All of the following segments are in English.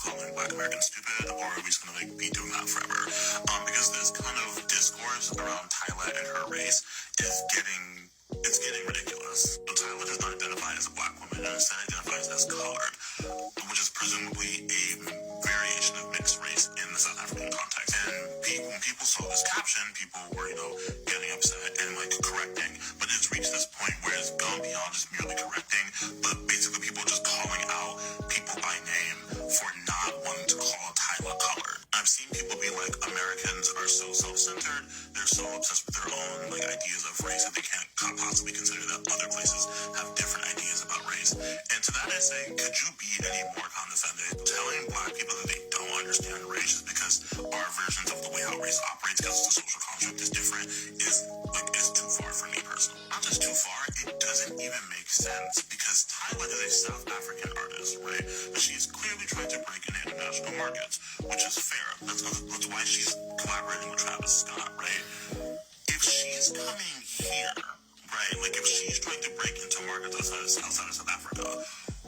calling Black Americans stupid, or are we just gonna like be doing that forever? Because this kind of discourse around Tyla and her race is getting ridiculous. So Tyla does not identify as a Black woman, and instead identifies as colored, which is presumably a variation of mixed race in the South African context. And when people saw this caption, people were, getting upset and like correcting. But it's reached this point where it's gone beyond just merely correcting, but basically people just calling out people by name for not wanting to call Tyla colored. I've seen people be like, Americans are so self-centered, they're so obsessed with their own like ideas of race that they can't possibly consider that other places have different ideas about race. And to that I say, could you be any more condescending? Telling Black people that they don't understand race is because our versions of the way how race operates, because the social construct is different, is too far for me personally. Not just too far, it doesn't even make sense, because Tyla is a South African artist, right? But she's clearly trying to break into international markets, which is fair. That's why she's collaborating with Travis Scott, right? If she's coming here, right, like if she's trying to break into markets outside of South Africa,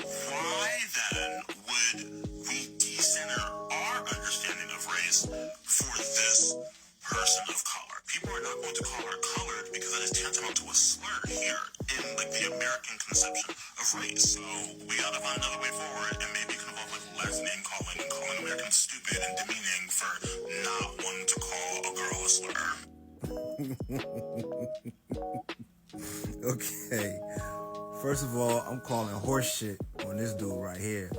why then would we decenter our understanding of race for this person of color? People are not going to call her colored because that is tantamount to a slur here in like the American conception of race. So we gotta find another way forward, and maybe it can involve like less name calling and calling Americans stupid and demeaning for not wanting to call a girl a slur. Okay, first of all, I'm calling horse shit on this dude right here.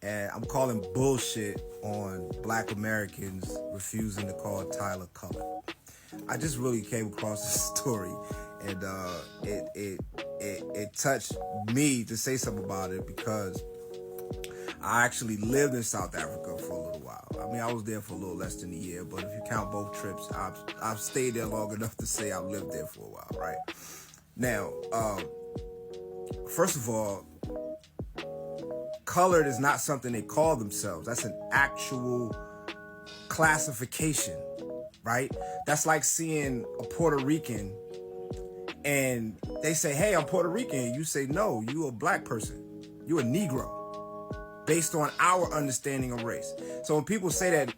And I'm calling bullshit on Black Americans refusing to call Tyla colored. I just really came across this story, and it touched me to say something about it, because I actually lived in South Africa for a little while. I mean, I was there for a little less than a year, but if you count both trips, I've stayed there long enough to say I've lived there for a while, right? Now, first of all, colored is not something they call themselves. That's an actual classification, right? That's like seeing a Puerto Rican and they say, hey, I'm Puerto Rican. You say, no, you a Black person. You a Negro, based on our understanding of race. So when people say that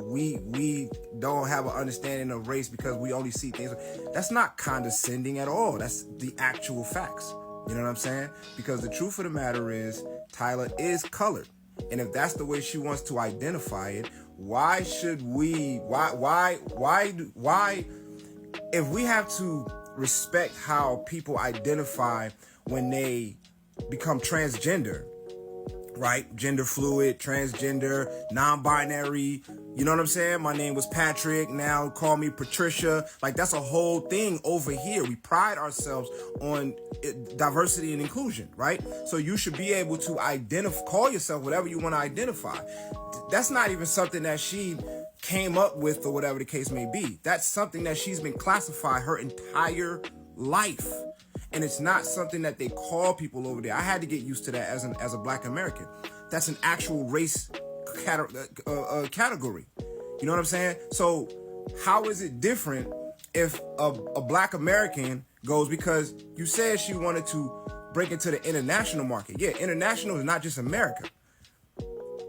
we don't have an understanding of race because we only see things, that's not condescending at all. That's the actual facts. You know what I'm saying? Because the truth of the matter is, Tyla is colored. And if that's the way she wants to identify it, why should we, if we have to respect how people identify when they become transgender, right? Gender fluid, transgender, non-binary. You know what I'm saying? My name was Patrick. Now call me Patricia. Like, that's a whole thing over here. We pride ourselves on diversity and inclusion, right? So you should be able to call yourself whatever you want to identify. That's not even something that she came up with or whatever the case may be. That's something that she's been classified her entire life. And it's not something that they call people over there. I had to get used to that as a Black American. That's an actual race category. You know what I'm saying? So how is it different if a Black American goes, because you said she wanted to break into the international market. Yeah, international is not just America.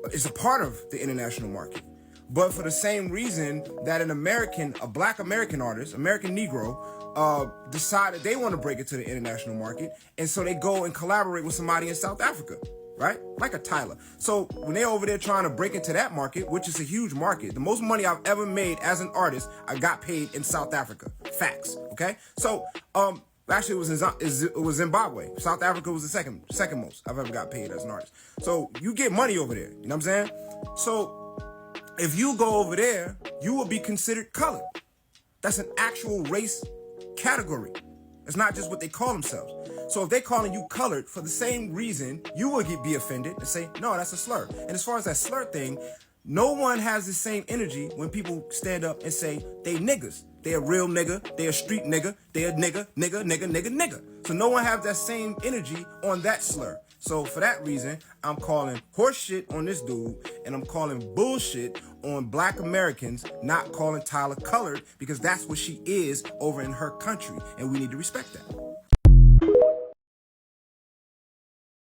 It's a part of the international market. But for the same reason that a Black American artist, American Negro, decided they want to break it to the international market, and so they go and collaborate with somebody in South Africa, right? Like a Tyla. So when they're over there trying to break into that market, which is a huge market, the most money I've ever made as an artist, I got paid in South Africa. Facts, okay? So, actually it was Zimbabwe. South Africa was the second most I've ever got paid as an artist. So you get money over there, you know what I'm saying? So if you go over there, you will be considered colored. That's an actual race category. It's not just what they call themselves. So if they're calling you colored for the same reason, you will be offended and say, no, that's a slur. And as far as that slur thing, no one has the same energy when people stand up and say they niggas. They a real nigga, they a street nigga, they a nigga. So no one have that same energy on that slur. So for that reason, I'm calling horse shit on this dude, and I'm calling bullshit on Black Americans not calling Tyla colored, because that's what she is over in her country, and we need to respect that.